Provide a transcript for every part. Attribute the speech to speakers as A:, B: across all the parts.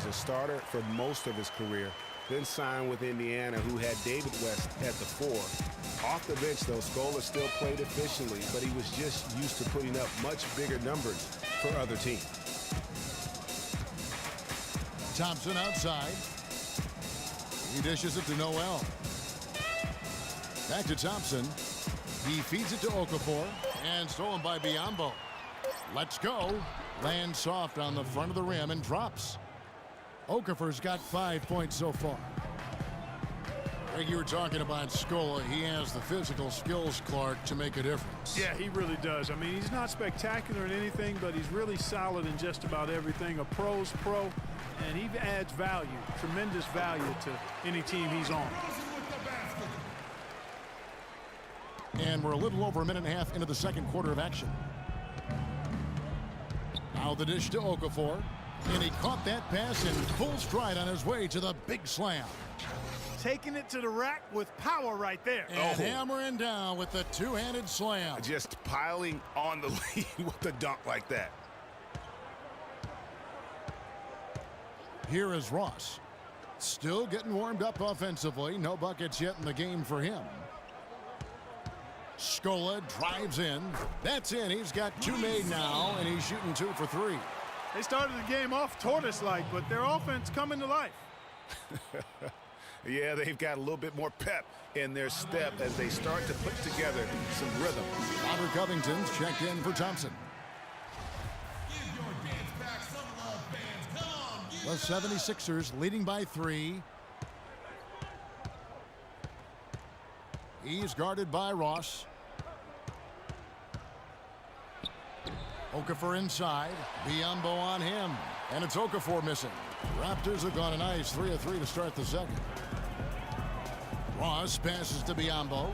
A: a starter for most of his career, then signed with Indiana, who had David West at the 4. Off the bench, though, Scola still played efficiently, but he was just used to putting up much bigger numbers for other teams.
B: Thompson outside. He dishes it to Noel. Back to Thompson. He feeds it to Okafor, and stolen by Biyombo. Let's go. Lands soft on the front of the rim and drops. Okafor's got 5 points so far. Greg, you were talking about Scola. He has the physical skills, Clark, to make a difference.
C: Yeah, he really does. I mean, he's not spectacular in anything, but he's really solid in just about everything. A pro's pro, and he adds value, tremendous value to any team he's on.
B: And we're a little over a minute and a half into the second quarter of action. Now the dish to Okafor. And he caught that pass in full stride on his way to the big slam.
C: Taking it to the rack with power right there.
B: And hammering down with the two-handed slam.
A: Just piling on the lead with a dunk like that.
B: Here is Ross. Still getting warmed up offensively. No buckets yet in the game for him. Scola drives in. That's in. He's got 2 made now, and he's shooting 2 for 3.
C: They started the game off tortoise-like, but their offense coming to life.
A: Yeah, they've got a little bit more pep in their step as they start to put together some rhythm.
B: Robert Covington's checked in for Thompson. The 76ers leading by 3. He's guarded by Ross. Okafor inside. Biyombo on him. And it's Okafor missing. Raptors have gone a nice 3 of 3 to start the second. Ross passes to Biyombo.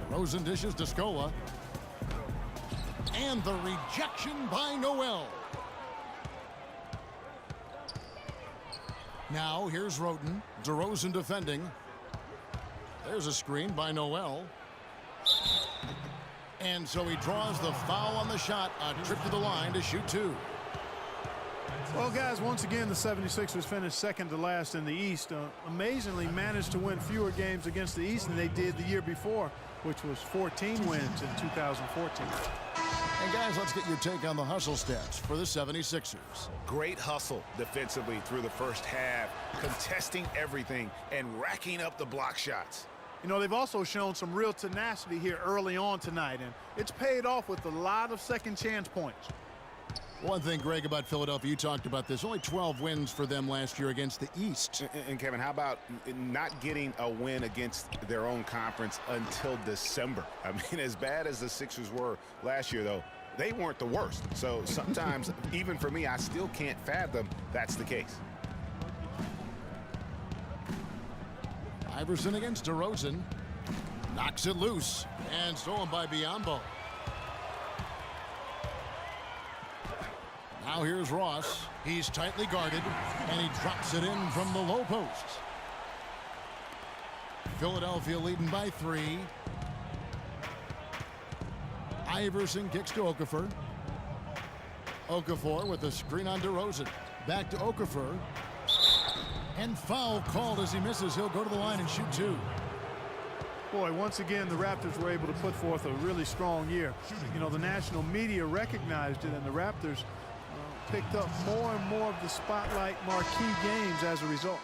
B: DeRozan dishes to Scola. And the rejection by Noel. Now here's Roten. DeRozan defending. There's a screen by Noel. And so he draws the foul on the shot. A trip to the line to shoot 2.
C: Well, guys, once again, the 76ers finished second to last in the East. Amazingly managed to win fewer games against the East than they did the year before, which was 14 wins in 2014.
B: And guys, let's get your take on the hustle stats for the 76ers.
A: Great hustle defensively through the first half, contesting everything and racking up the block shots.
C: You know, they've also shown some real tenacity here early on tonight, and it's paid off with a lot of second chance points.
B: One thing, Greg, about Philadelphia, you talked about this, only 12 wins for them last year against the East.
A: And Kevin, how about not getting a win against their own conference until December? I mean, as bad as the Sixers were last year, though, they weren't the worst. So sometimes, even for me, I still can't fathom that's the case.
B: Iverson against DeRozan. Knocks it loose. And stolen by Biyombo. Now here's Ross. He's tightly guarded. And he drops it in from the low post. Philadelphia leading by 3. Iverson kicks to Okafor. Okafor with the screen on DeRozan. Back to Okafor. And foul called as he misses. He'll go to the line and shoot 2.
C: Boy, once again, the Raptors were able to put forth a really strong year. You know, the national media recognized it, and the Raptors picked up more and more of the spotlight marquee games as a result.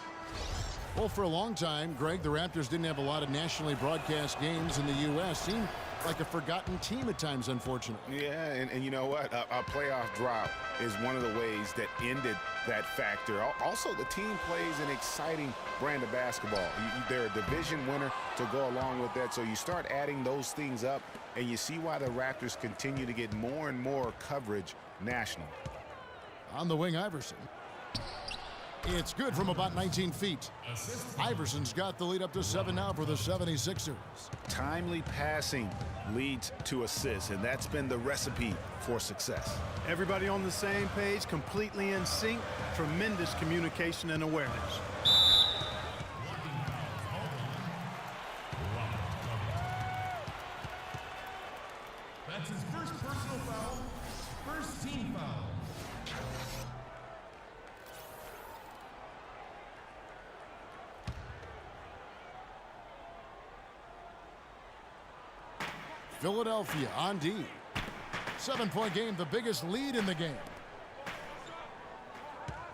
B: Well, for a long time, Greg, the Raptors didn't have a lot of nationally broadcast games in the U.S. Seemed like a forgotten team at times, unfortunately.
A: Yeah, and you know what? A playoff drought is one of the ways that ended that factor. Also, the team plays an exciting brand of basketball. They're a division winner to go along with that, so you start adding those things up, and you see why the Raptors continue to get more and more coverage nationally.
B: On the wing, Iverson. It's good from about 19 feet. Iverson's got the lead up to 7 now for the 76ers.
A: Timely passing leads to assists, and that's been the recipe for success.
C: Everybody on the same page, completely in sync, tremendous communication and awareness.
D: That's his first personal foul, first team foul.
B: Philadelphia on D. 7-point game, the biggest lead in the game.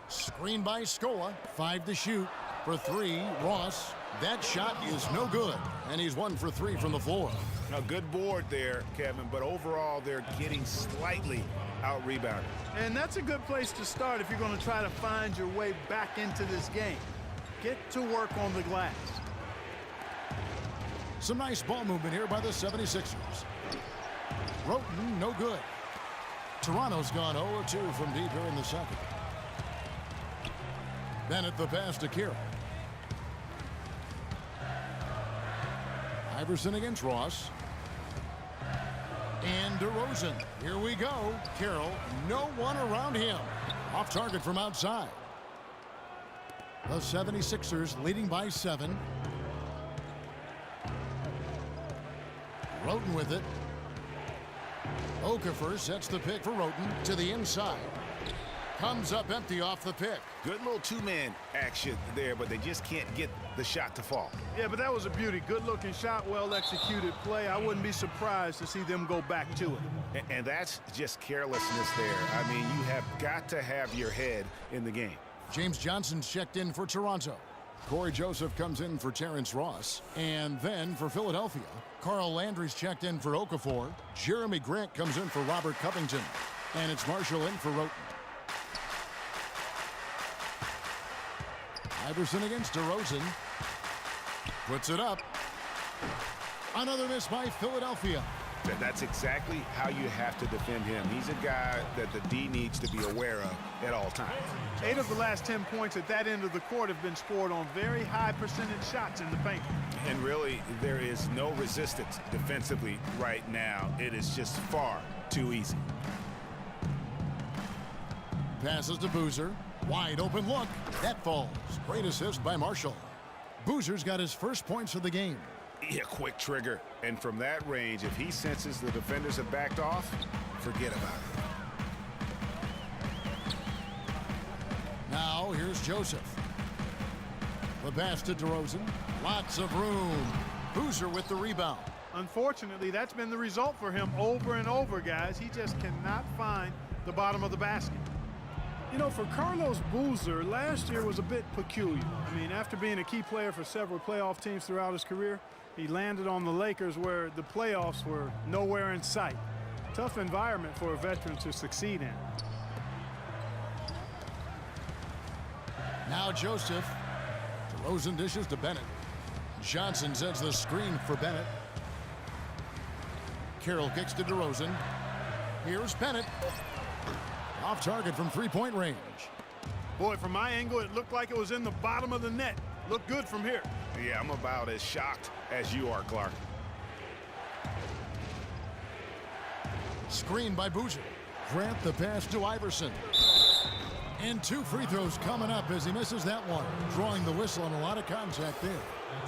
B: Screen by Scola. 5 to shoot. For 3, Ross. That shot is no good. And he's 1 for 3 from the floor.
A: A good board there, Kevin, but overall they're getting slightly out-rebounded.
C: And that's a good place to start if you're going to try to find your way back into this game. Get to work on the glass.
B: Some nice ball movement here by the 76ers. Roten, no good. Toronto's gone 0-2 from deep here in the second. Bennett the pass to Carroll. Iverson against Ross. And DeRozan. Here we go. Carroll, no one around him. Off target from outside. The 76ers leading by 7. Roten with it. Okafor sets the pick for Roten to the inside. Comes up empty off the pick.
A: Good little two-man action there, but they just can't get the shot to fall.
C: Yeah, but that was a beauty. Good-looking shot, well-executed play. I wouldn't be surprised to see them go back to it.
A: And that's just carelessness there. I mean, you have got to have your head in the game.
B: James Johnson's checked in for Toronto. Corey Joseph comes in for Terrence Ross. And then for Philadelphia, Carl Landry's checked in for Okafor. Jeremy Grant comes in for Robert Covington. And it's Marshall in for Roten. Iverson against DeRozan. Puts it up. Another miss by Philadelphia.
A: That's exactly how you have to defend him. He's a guy that the D needs to be aware of at all times.
C: 8 of the last 10 points at that end of the court have been scored on very high percentage shots in the paint.
A: And really, there is no resistance defensively right now. It is just far too easy.
B: Passes to Boozer. Wide open look. That falls. Great assist by Marshall. Boozer's got his first points of the game.
A: Yeah, quick trigger. And from that range, if he senses the defenders have backed off, forget about it.
B: Now here's Joseph. The pass to DeRozan. Lots of room. Boozer with the rebound.
C: Unfortunately, that's been the result for him over and over, guys. He just cannot find the bottom of the basket. You know, for Carlos Boozer, last year was a bit peculiar. I mean, after being a key player for several playoff teams throughout his career, he landed on the Lakers where the playoffs were nowhere in sight. Tough environment for a veteran to succeed in.
B: Now Joseph. DeRozan dishes to Bennett. Johnson sets the screen for Bennett. Carroll kicks to DeRozan. Here's Bennett. Off target from three-point range.
C: Boy, from my angle, it looked like it was in the bottom of the net. Looked good from here.
A: Yeah, I'm about as shocked as you are, Clark.
B: Screen by Boozer. Grant the pass to Iverson. And 2 free throws coming up as he misses that one. Drawing the whistle on a lot of contact there.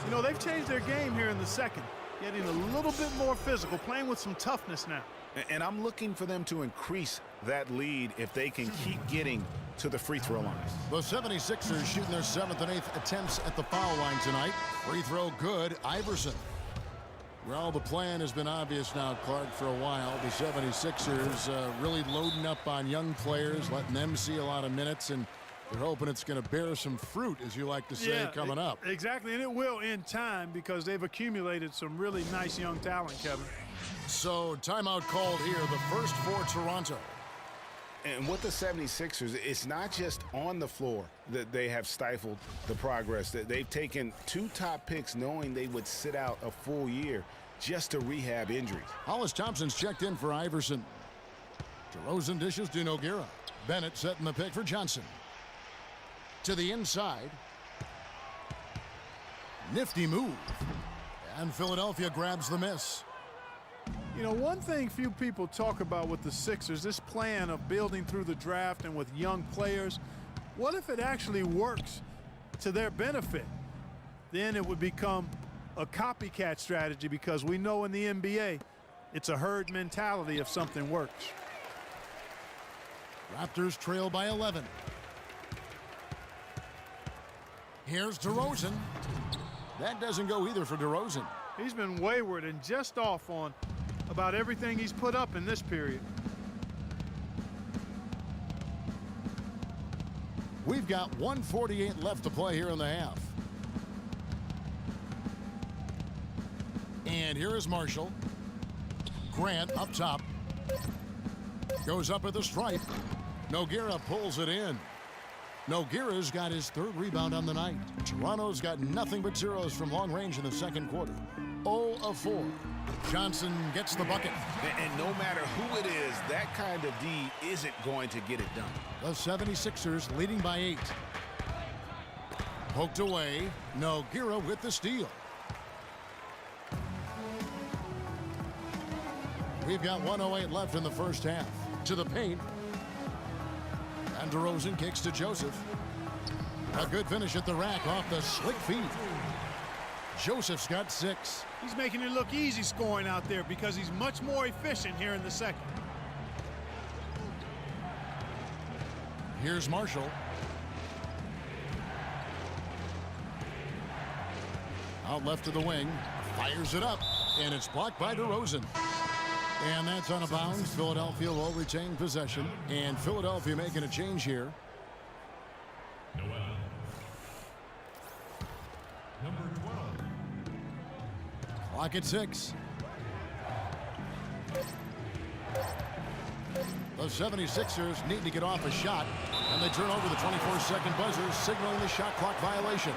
C: You know, they've changed their game here in the second. Getting a little bit more physical, playing with some toughness now.
A: And I'm looking for them to increase that lead if they can keep getting to the free throw lines.
B: The 76ers shooting their 7th and 8th attempts at the foul line tonight. Free throw good, Iverson. Well, the plan has been obvious now, Clark, for a while. The 76ers really loading up on young players, letting them see a lot of minutes, and they're hoping it's going to bear some fruit, as you like to say, coming up.
C: Exactly, and it will in time because they've accumulated some really nice young talent, Kevin.
B: So, timeout called here, the first for Toronto.
A: And with the 76ers, it's not just on the floor that they have stifled the progress. That they've taken 2 top picks knowing they would sit out a full year just to rehab injuries.
B: Hollis Thompson's checked in for Iverson. DeRozan dishes to Nogueira. Bennett setting the pick for Johnson. To the inside. Nifty move. And Philadelphia grabs the miss.
C: You know, one thing few people talk about with the Sixers, this plan of building through the draft and with young players, what if it actually works to their benefit? Then it would become a copycat strategy because we know in the NBA, it's a herd mentality if something works.
B: Raptors trail by 11. Here's DeRozan. That doesn't go either for DeRozan.
C: He's been wayward and just off on about everything he's put up in this period.
B: We've got 1:48 left to play here in the half. And here is Marshall. Grant up top. Goes up at the stripe. Nogueira pulls it in. Nogueira's got his third rebound on the night. Toronto's got nothing but zeros from long range in the second quarter. 0 of 4. Johnson gets the bucket.
A: And no matter who it is, that kind of D isn't going to get it done.
B: The 76ers leading by 8. Poked away. Nogueira with the steal. We've got 1:08 left in the first half. To the paint. And DeRozan kicks to Joseph. A good finish at the rack off the slick feet. Joseph's got 6.
C: He's making it look easy scoring out there because he's much more efficient here in the second.
B: Here's Marshall. Out left to the wing. Fires it up. And it's blocked by DeRozan. And that's out of bounds. Philadelphia will retain possession. And Philadelphia making a change here.
D: Number 12.
B: Clock at 6. The 76ers need to get off a shot. And they turn over the 24-second buzzer, signaling the shot clock violation.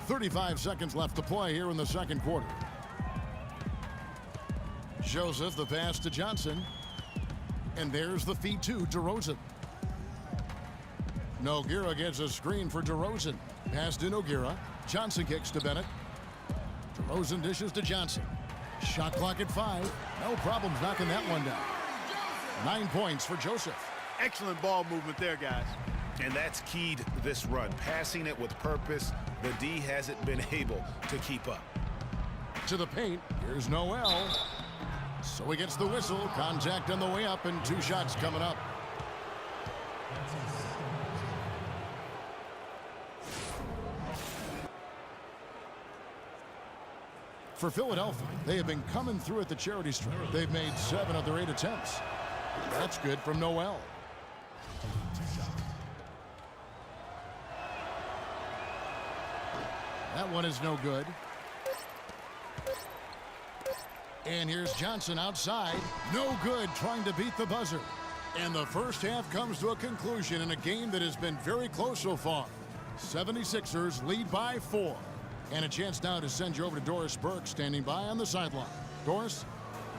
B: .35 seconds left to play here in the second quarter. Joseph, the pass to Johnson. And there's the feed to DeRozan. Nogueira gets a screen for DeRozan. Pass to Nogueira. Johnson kicks to Bennett. DeRozan dishes to Johnson. Shot clock at 5. No problems knocking that one down. 9 points for Joseph.
C: Excellent ball movement there, guys.
A: And that's keyed this run. Passing it with purpose. The D hasn't been able to keep up.
B: To the paint. Here's Noel. So he gets the whistle. Contact on the way up and 2 shots coming up. For Philadelphia, they have been coming through at the charity stripe. They've made 7 of their 8 attempts. That's good from Noel. That one is no good. And here's Johnson outside. No good, trying to beat the buzzer. And the first half comes to a conclusion in a game that has been very close so far. 76ers lead by 4. And a chance now to send you over to Doris Burke, standing by on the sideline. Doris?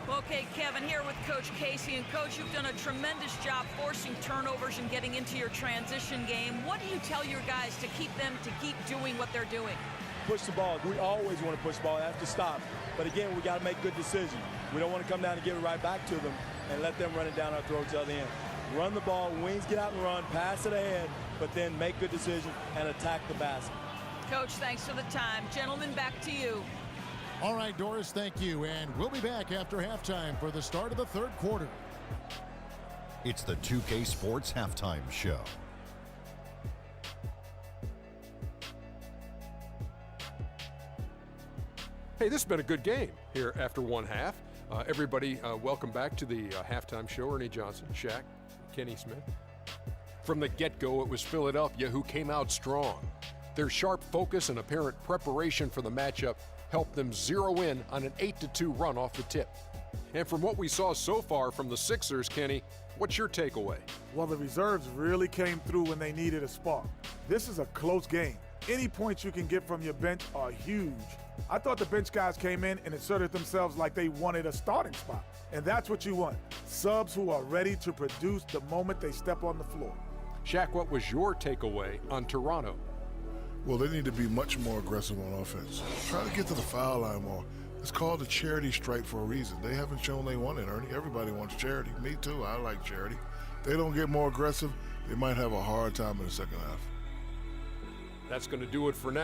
E: Okay, Kevin, here with Coach Casey. And, Coach, you've done a tremendous job forcing turnovers and getting into your transition game. What do you tell your guys to keep them to keep doing what they're doing?
F: Push the ball. We always want to push the ball. Have to stop. But, again, we got to make good decisions. We don't want to come down and give it right back to them and let them run it down our throats the other end. Run the ball, wings get out and run, pass it ahead, but then make good decisions and attack the basket.
E: Coach, thanks for the time. Gentlemen, back to you.
B: All right, Doris, thank you. And we'll be back after halftime for the start of the third quarter.
G: It's the 2K Sports Halftime Show.
H: Hey, this has been a good game here after one half. Everybody, welcome back to the halftime show. Ernie Johnson, Shaq, Kenny Smith. From the get-go, it was Philadelphia who came out strong. Their sharp focus and apparent preparation for the matchup helped them zero in on an 8-2 run off the tip. And from what we saw so far from the Sixers, Kenny, what's your takeaway?
I: Well, the reserves really came through when they needed a spark. This is a close game. Any points you can get from your bench are huge. I thought the bench guys came in and asserted themselves like they wanted a starting spot. And that's what you want. Subs who are ready to produce the moment they step on the floor.
H: Shaq, what was your takeaway on Toronto?
J: Well, they need to be much more aggressive on offense. Try to get to the foul line more. It's called a charity stripe for a reason. They haven't shown they want it, Ernie. Everybody wants charity. Me too. I like charity. If they don't get more aggressive, they might have a hard time in the second half.
H: That's going to do it for now.